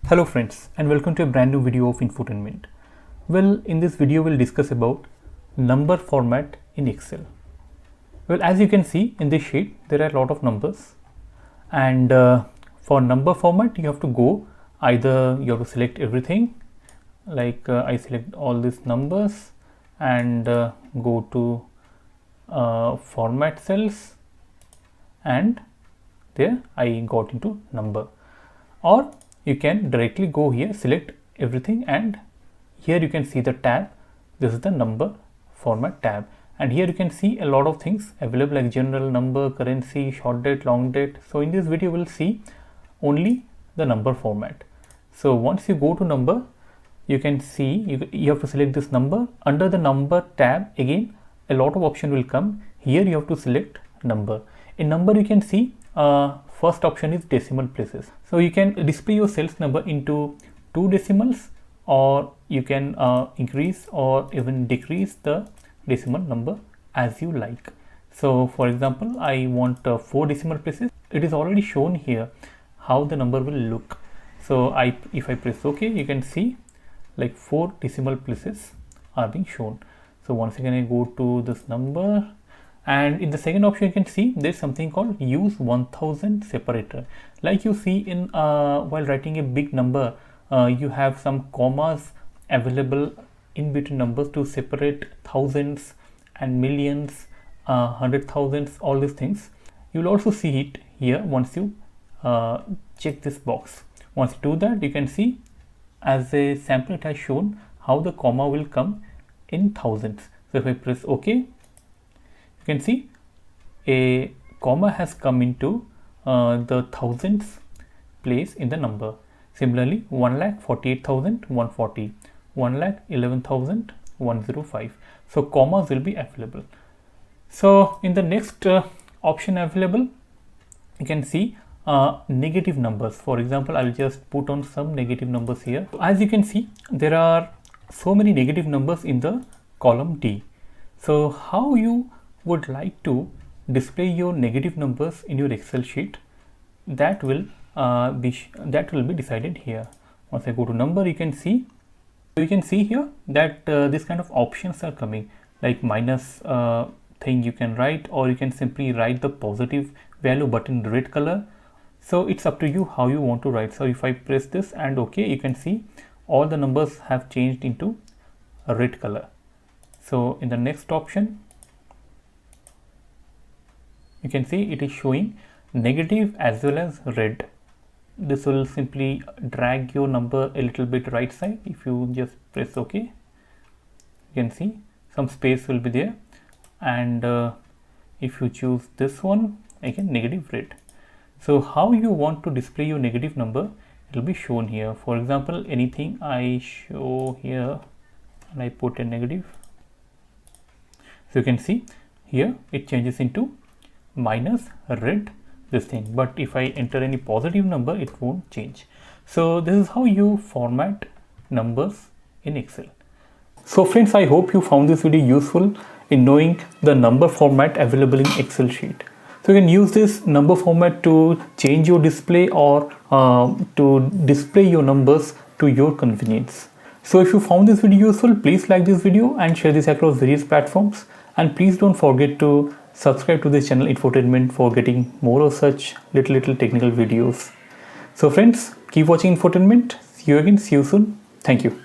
Hello friends, and welcome to a brand new video of infotainment. Well, in this video we'll discuss about number format in Excel. Well, as you can see in this sheet there are a lot of numbers, and for number format you have to go, either you have to select everything, like I select all these numbers and go to format cells, and there I got into number, or you can directly go here, select everything, and here you can see the tab. This is the number format tab, and here you can see a lot of things available like general, number, currency, short date, long date. So in this video we'll see only the number format. So once you go to number, you can see you have to select this number. Under the number tab, again a lot of option will come. Here you have to select number. In number you can see first option is decimal places. So you can display your sales number into 2 decimals, or you can increase or even decrease the decimal number as you like. So for example, I want 4 decimal places. It is already shown here how the number will look. So if I press OK, you can see like 4 decimal places are being shown. So once again I go to this number, and in the second option you can see there's something called use 1000 separator. Like you see in while writing a big number, you have some commas available in between numbers to separate thousands and millions, 100,000s, all these things. You will also see it here once you check this box. Once you do that, you can see as a sample it has shown how the comma will come in thousands. So if I press OK, you can see a comma has come into the thousands place in the number. Similarly, 1,48,140, 1,11,105. So commas will be available. So in the next option available, you can see negative numbers. For example, I'll just put on some negative numbers here. As you can see, there are so many negative numbers in the column D. So how you would like to display your negative numbers in your Excel sheet, that will be decided here. Once I go to number, you can see here that this kind of options are coming, like minus thing you can write, or you can simply write the positive value but in red color. So it's up to you how you want to write. So if I press this and OK, you can see all the numbers have changed into a red color. So in the next option, you can see it is showing negative as well as red. This will simply drag your number a little bit right side. If you just press OK, you can see some space will be there, and if you choose this one, again negative red. So how you want to display your negative number, it will be shown here. For example, anything I show here and I put a negative, so you can see here it changes into minus red this thing, but if I enter any positive number, it won't change. So this is how you format numbers in Excel. So friends, I hope you found this video useful in knowing the number format available in Excel sheet. So you can use this number format to change your display, or to display your numbers to your convenience. So if you found this video useful, please like this video and share this across various platforms, and please don't forget to subscribe to this channel Infotainment for getting more of such little technical videos. So friends, keep watching Infotainment. See you again, see you soon. Thank you.